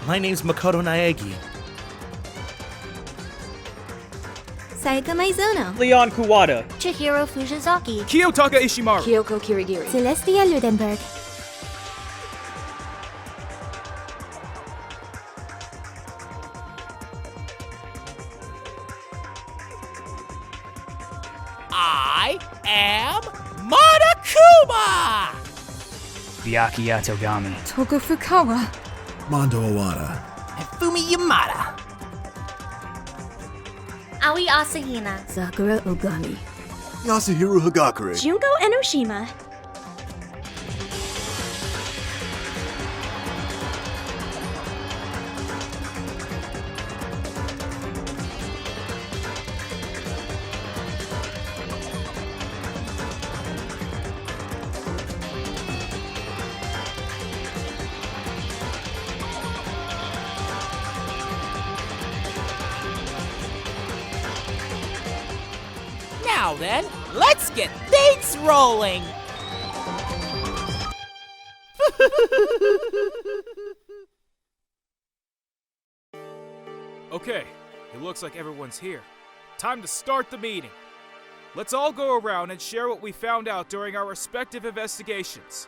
My name's Makoto Naegi. Sayaka Maizono. Leon Kuwata. Chihiro Fujizaki. Kiyotaka Ishimaru. Kyoko Kirigiri. Celestia Ludenberg. I am Monokuma! Byakuya Ogami. Toko Fukawa. Mondo Owada. Hifumi Yamada. Aoi Asahina. Sakura Ogami. Yasuhiro Hagakure. Junko Enoshima. Now then, let's get things rolling! Okay, it looks like everyone's here. Time to start the meeting. Let's all go around and share what we found out during our respective investigations.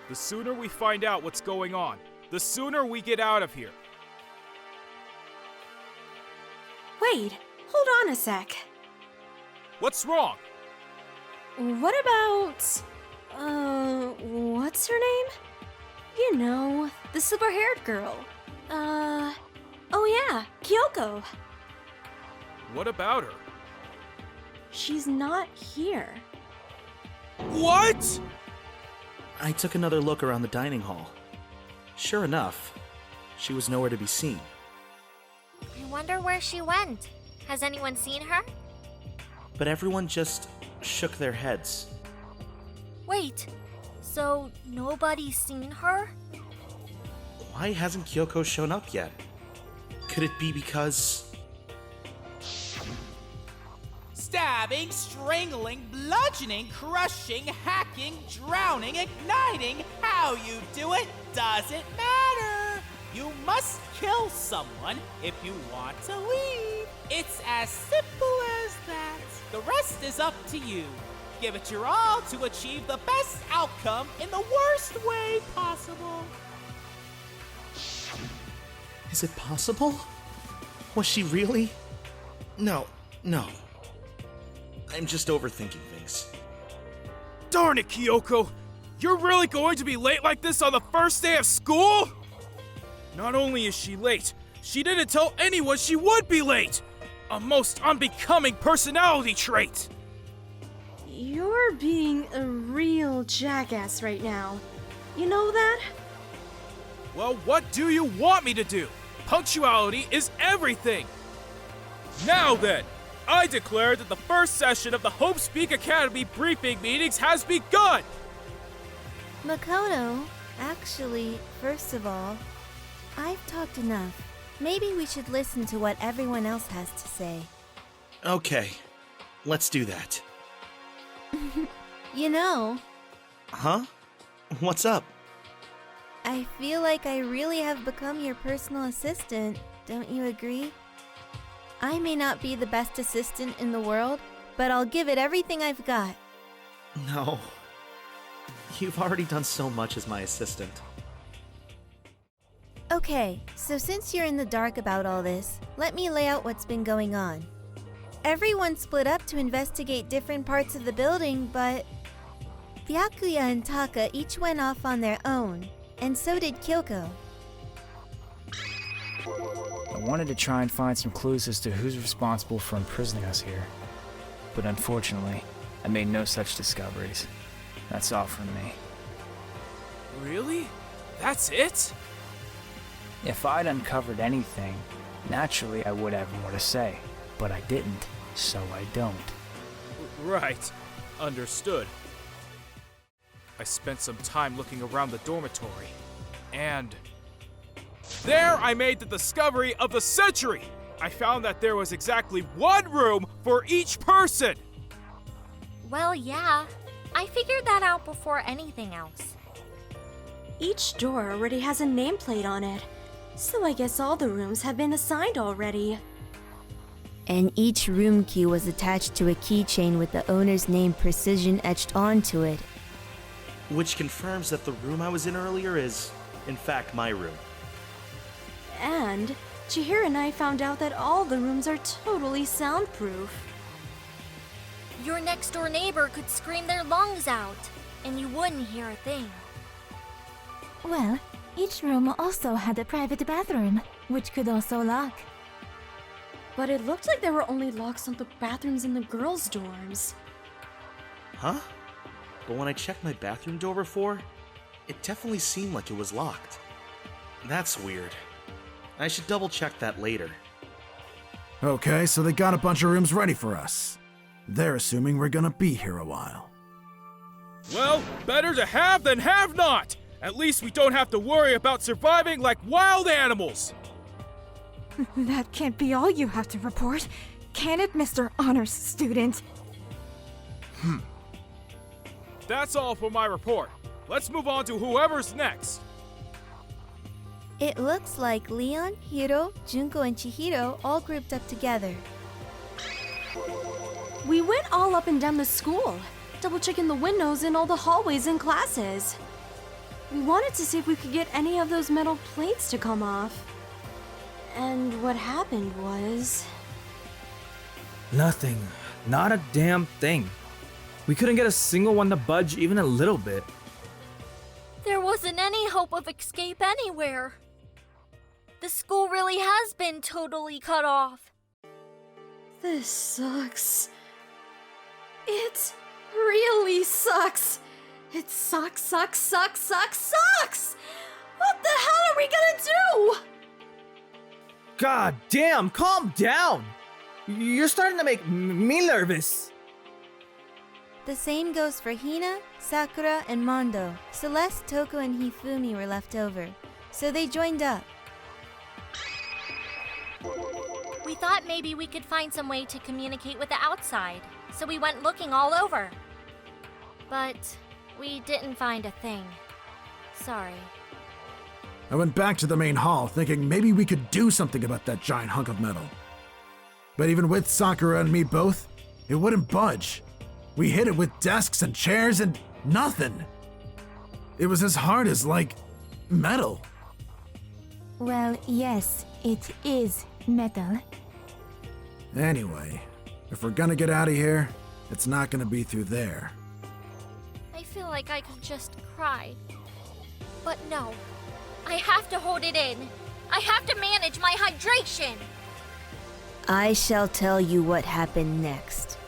The sooner we find out what's going on, the sooner we get out of here. Wait, hold on a sec. What's wrong? What about... what's her name? You know, the silver-haired girl. Oh yeah, Kyoko. What about her? She's not here. What? I took another look around the dining hall. Sure enough, she was nowhere to be seen. I wonder where she went. Has anyone seen her? But everyone just shook their heads. Wait, so nobody's seen her? Why hasn't Kyoko shown up yet? Could it be because... Stabbing, strangling, bludgeoning, crushing, hacking, drowning, igniting. How you do it doesn't matter. You must kill someone if you want to leave. It's as simple as that. The rest is up to you. Give it your all to achieve the best outcome in the worst way possible. Is it possible? Was she really? No. I'm just overthinking things. Darn it, Kyoko! You're really going to be late like this on the first day of school? Not only is she late, she didn't tell anyone she would be late! A most unbecoming personality trait! You're being a real jackass right now. You know that? Well, what do you want me to do? Punctuality is everything! Now then, I declare that the first session of the Hope Speak Academy briefing meetings has begun! Makoto, actually, first of all, I've talked enough. Maybe we should listen to what everyone else has to say. Okay, let's do that. You know, Huh? What's up? I feel like I really have become your personal assistant, don't you agree? I may not be the best assistant in the world, but I'll give it everything I've got. No. You've already done so much as my assistant. Okay, so since you're in the dark about all this, let me lay out what's been going on. Everyone split up to investigate different parts of the building, but Byakuya and Taka each went off on their own, and so did Kyoko. I wanted to try and find some clues as to who's responsible for imprisoning us here. But unfortunately, I made no such discoveries. That's all from me. Really? That's it? If I'd uncovered anything, naturally I would have more to say. But I didn't, so I don't. Right. Understood. I spent some time looking around the dormitory, and there I made the discovery of the century! I found that there was exactly one room for each person! Well, yeah, I figured that out before anything else. Each door already has a nameplate on it, so I guess all the rooms have been assigned already. And each room key was attached to a keychain with the owner's name precision etched onto it. Which confirms that the room I was in earlier is, in fact, my room. And Chihiro and I found out that all the rooms are totally soundproof. Your next door neighbor could scream their lungs out, and you wouldn't hear a thing. Well, each room also had a private bathroom, which could also lock. But it looked like there were only locks on the bathrooms in the girls' dorms. Huh? But when I checked my bathroom door before, it definitely seemed like it was locked. That's weird. I should double check that later. Okay, so they got a bunch of rooms ready for us. They're assuming we're gonna be here a while. Well, better to have than have not! At least we don't have to worry about surviving like wild animals! That can't be all you have to report, can it, Mr. Honors Student? That's all for my report. Let's move on to whoever's next. It looks like Leon, Hiro, Junko, and Chihiro all grouped up together. We went all up and down the school, double-checking the windows in all the hallways and classes. We wanted to see if we could get any of those metal plates to come off. And what happened was... Nothing. Not a damn thing. We couldn't get a single one to budge even a little bit. There wasn't any hope of escape anywhere. The school really has been totally cut off. This sucks. It really sucks. It sucks. What the hell are we gonna do? God damn, calm down! You're starting to make me nervous. The same goes for Hina, Sakura, and Mondo. Celeste, Toko, and Hifumi were left over, so they joined up. We thought maybe we could find some way to communicate with the outside, so we went looking all over. But we didn't find a thing. Sorry. I went back to the main hall thinking maybe we could do something about that giant hunk of metal. But even with Sakura and me both, it wouldn't budge. We hit it with desks and chairs and nothing. It was as hard as, like, metal. Well, yes, it is metal. Anyway, if we're gonna get out of here, it's not gonna be through there. I feel like I could just cry. But no. I have to hold it in. I have to manage my hydration. I shall tell you what happened next.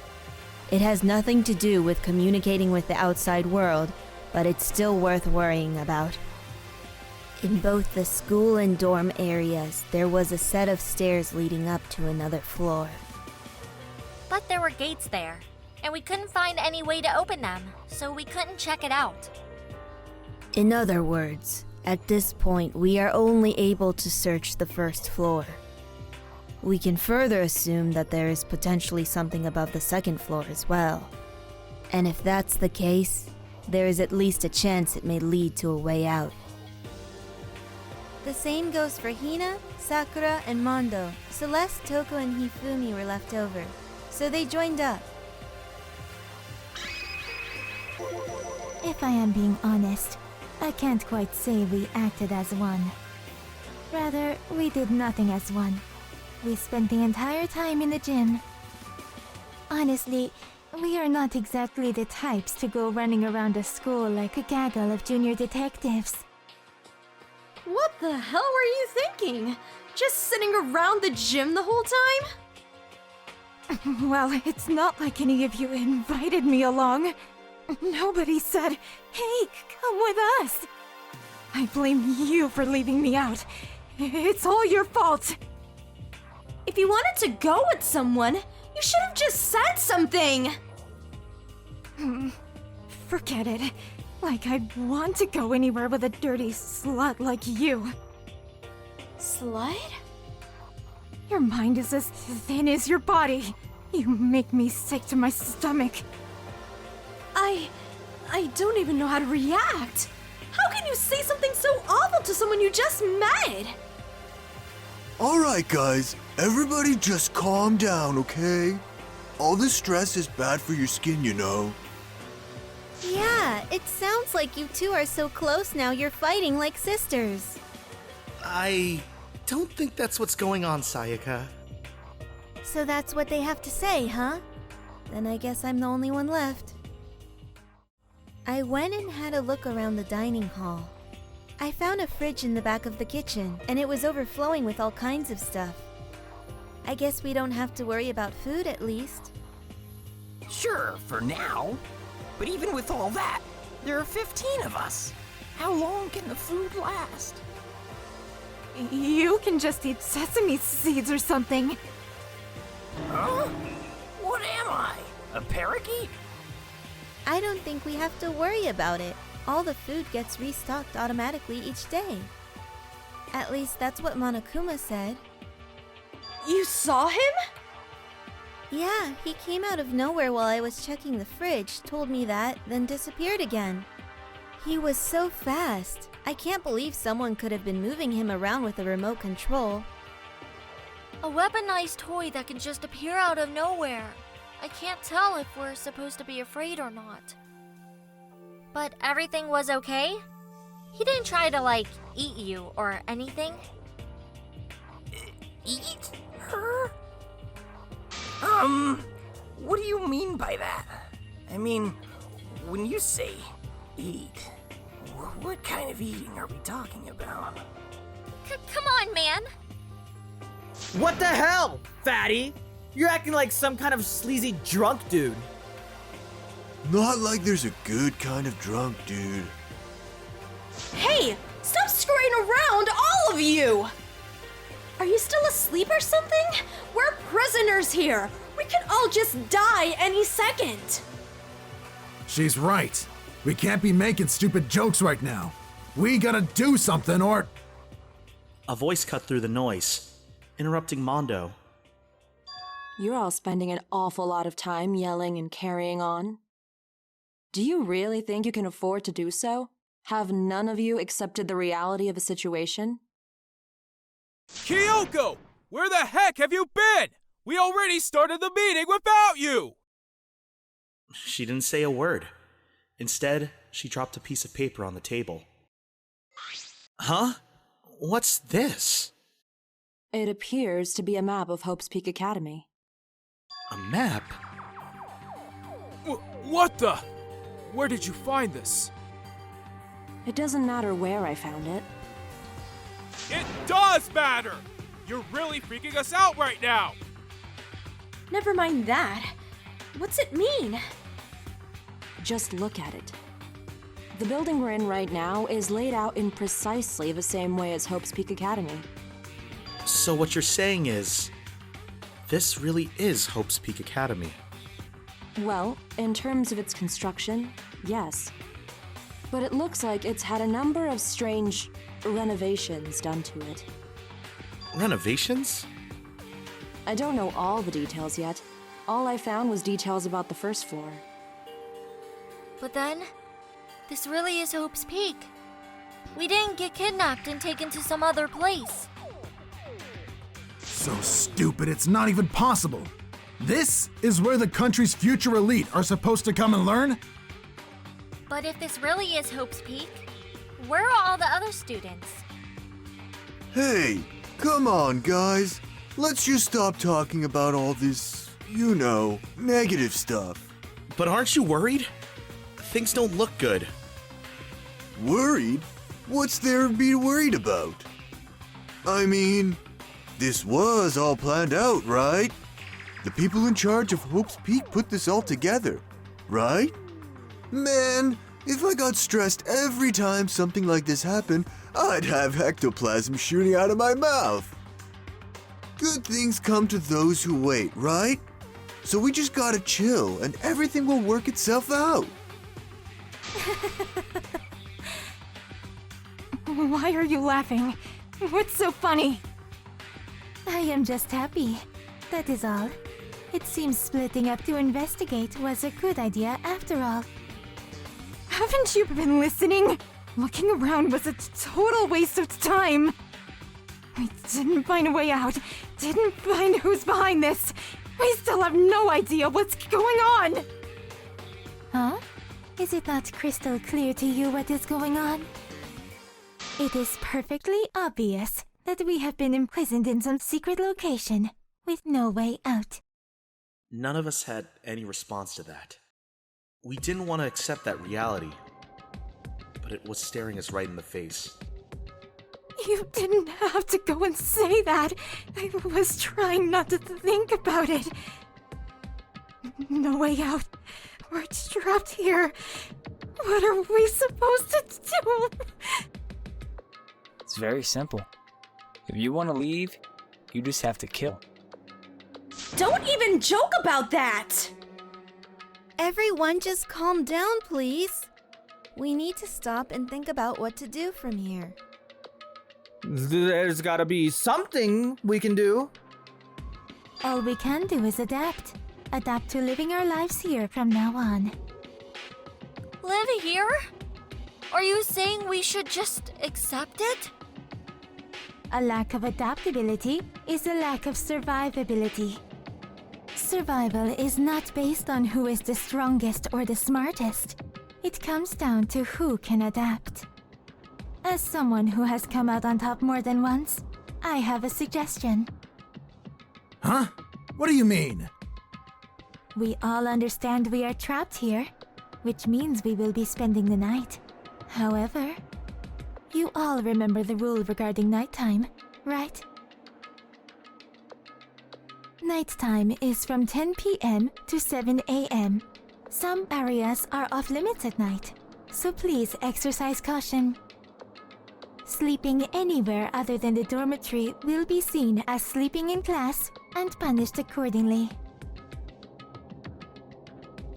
It has nothing to do with communicating with the outside world, but it's still worth worrying about. In both the school and dorm areas, there was a set of stairs leading up to another floor. But there were gates there, and we couldn't find any way to open them, so we couldn't check it out. In other words, at this point, we are only able to search the first floor. We can further assume that there is potentially something above the second floor as well. And if that's the case, there is at least a chance it may lead to a way out. The same goes for Hina, Sakura, and Mondo. Celeste, Toko, and Hifumi were left over, so they joined up. If I am being honest, I can't quite say we acted as one. Rather, we did nothing as one. We spent the entire time in the gym. Honestly, we are not exactly the types to go running around a school like a gaggle of junior detectives. What the hell were you thinking? Just sitting around the gym the whole time? Well, it's not like any of you invited me along. Nobody said, "Hey, come with us." I blame you for leaving me out. It's all your fault. If you wanted to go with someone, you should have just said something. Forget it. Like I'd want to go anywhere with a dirty slut like you. Slut? Your mind is as thin as your body. You make me sick to my stomach. I don't even know how to react. How can you say something so awful to someone you just met? Alright guys, everybody just calm down, okay? All this stress is bad for your skin, you know. Yeah, it sounds like you two are so close now you're fighting like sisters. I don't think that's what's going on, Sayaka. So that's what they have to say, huh? Then I guess I'm the only one left. I went and had a look around the dining hall. I found a fridge in the back of the kitchen, and it was overflowing with all kinds of stuff. I guess we don't have to worry about food at least. Sure, for now. But even with all that, there are 15 of us. How long can the food last? You can just eat sesame seeds or something. Huh? What am I? A parakeet? I don't think we have to worry about it. All the food gets restocked automatically each day. At least that's what Monokuma said. You saw him? Yeah, he came out of nowhere while I was checking the fridge, told me that, then disappeared again. He was so fast. I can't believe someone could have been moving him around with a remote control. A weaponized toy that can just appear out of nowhere. I can't tell if we're supposed to be afraid or not. But everything was okay? He didn't try to, eat you or anything? Eat her? What do you mean by that? I mean, when you say eat, what kind of eating are we talking about? Come on, man! What the hell, fatty? You're acting like some kind of sleazy drunk dude. Not like there's a good kind of drunk, dude. Hey, stop scurrying around, all of you! Are you still asleep or something? We're prisoners here. We can all just die any second. She's right. We can't be making stupid jokes right now. We gotta do something or... A voice cut through the noise, interrupting Mondo. You're all spending an awful lot of time yelling and carrying on. Do you really think you can afford to do so? Have none of you accepted the reality of a situation? Kyoko! Where the heck have you been? We already started the meeting without you! She didn't say a word. Instead, she dropped a piece of paper on the table. Huh? What's this? It appears to be a map of Hope's Peak Academy. A map? What the? Where did you find this? It doesn't matter where I found it. It does matter! You're really freaking us out right now! Never mind that. What's it mean? Just look at it. The building we're in right now is laid out in precisely the same way as Hope's Peak Academy. So what you're saying is, this really is Hope's Peak Academy. Well, in terms of its construction, yes. But it looks like it's had a number of strange renovations done to it. Renovations? I don't know all the details yet. All I found was details about the first floor. But then, this really is Hope's Peak. We didn't get kidnapped and taken to some other place. So stupid, it's not even possible. This is where the country's future elite are supposed to come and learn? But if this really is Hope's Peak, where are all the other students? Hey, come on, guys. Let's just stop talking about all this, you know, negative stuff. But aren't you worried? Things don't look good. Worried? What's there to be worried about? I mean, this was all planned out, right? The people in charge of Hope's Peak put this all together, right? Man, if I got stressed every time something like this happened, I'd have ectoplasm shooting out of my mouth. Good things come to those who wait, right? So we just gotta chill and everything will work itself out. Why are you laughing? What's so funny? I am just happy. That is all. It seems splitting up to investigate was a good idea after all. Haven't you been listening? Looking around was a total waste of time. We didn't find a way out, didn't find who's behind this. We still have no idea what's going on. Huh? Is it not crystal clear to you what is going on? It is perfectly obvious that we have been imprisoned in some secret location with no way out. None of us had any response to that. We didn't want to accept that reality, but it was staring us right in the face. You didn't have to go and say that. I was trying not to think about it. No way out. We're trapped here. What are we supposed to do? It's very simple. If you want to leave, you just have to kill. Don't even joke about that! Everyone just calm down, please. We need to stop and think about what to do from here. There's gotta be something we can do. All we can do is adapt. Adapt to living our lives here from now on. Live here? Are you saying we should just accept it? A lack of adaptability is a lack of survivability. Survival is not based on who is the strongest or the smartest. It comes down to who can adapt. As someone who has come out on top more than once, I have a suggestion. Huh? What do you mean? We all understand we are trapped here, which means we will be spending the night. However, you all remember the rule regarding nighttime, right? Nighttime is from 10 p.m. to 7 a.m. Some areas are off limits at night, so please exercise caution. Sleeping anywhere other than the dormitory will be seen as sleeping in class and punished accordingly.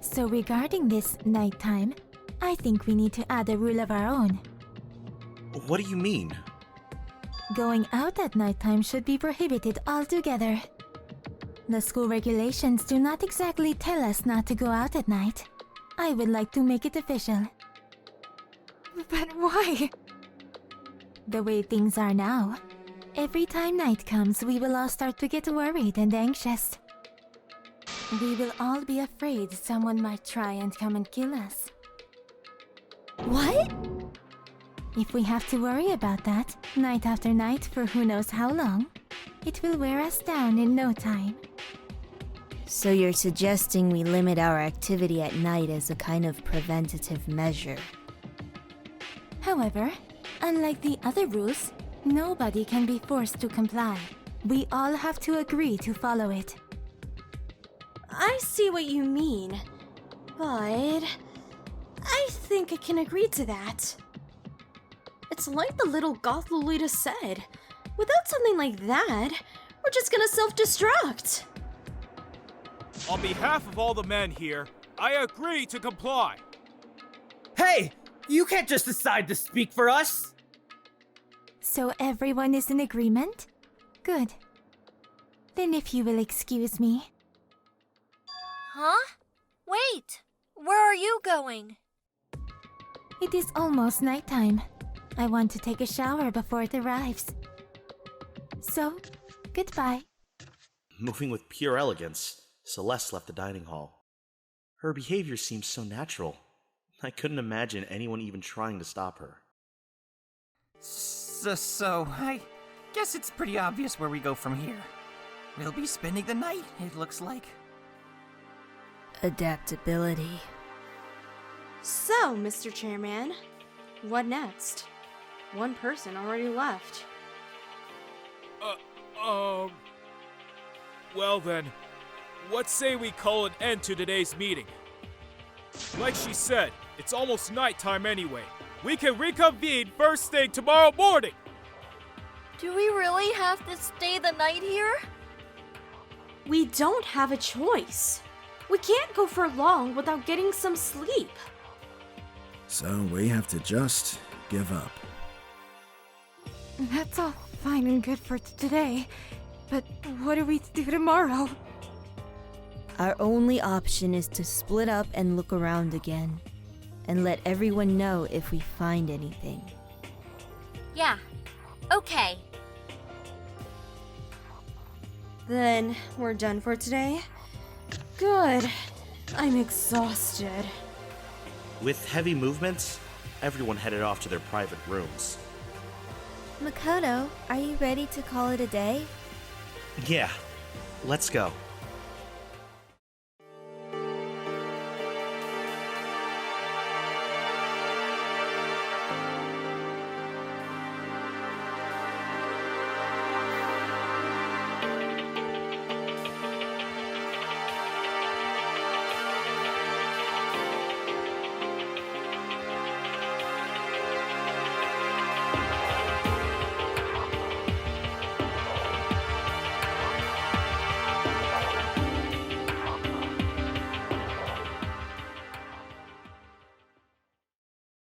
So regarding this nighttime, I think we need to add a rule of our own. What do you mean? Going out at nighttime should be prohibited altogether. The school regulations do not exactly tell us not to go out at night. I would like to make it official. But why? The way things are now, every time night comes, we will all start to get worried and anxious. We will all be afraid someone might try and come and kill us. What? If we have to worry about that, night after night for who knows how long, it will wear us down in no time. So you're suggesting we limit our activity at night as a kind of preventative measure? However, unlike the other rules, nobody can be forced to comply. We all have to agree to follow it. I see what you mean, but I think I can agree to that. It's like the little goth Lolita said. Without something like that, we're just gonna self-destruct. On behalf of all the men here, I agree to comply. Hey! You can't just decide to speak for us! So everyone is in agreement? Good. Then if you will excuse me. Huh? Wait! Where are you going? It is almost nighttime. I want to take a shower before it arrives. So, goodbye. Moving with pure elegance, Celeste left the dining hall. Her behavior seemed so natural. I couldn't imagine anyone even trying to stop her. So, I guess it's pretty obvious where we go from here. We'll be spending the night, it looks like. Adaptability. So, Mr. Chairman, what next? One person already left. Well then, what say we call an end to today's meeting? Like she said, it's almost nighttime anyway. We can reconvene first thing tomorrow morning! Do we really have to stay the night here? We don't have a choice. We can't go for long without getting some sleep. So we have to just give up. That's all fine and good for today, but what are we to do tomorrow? Our only option is to split up and look around again. and let everyone know if we find anything. Yeah. Okay. Then we're done for today? Good. I'm exhausted. With heavy movements, everyone headed off to their private rooms. Makoto, are you ready to call it a day? Yeah, let's go.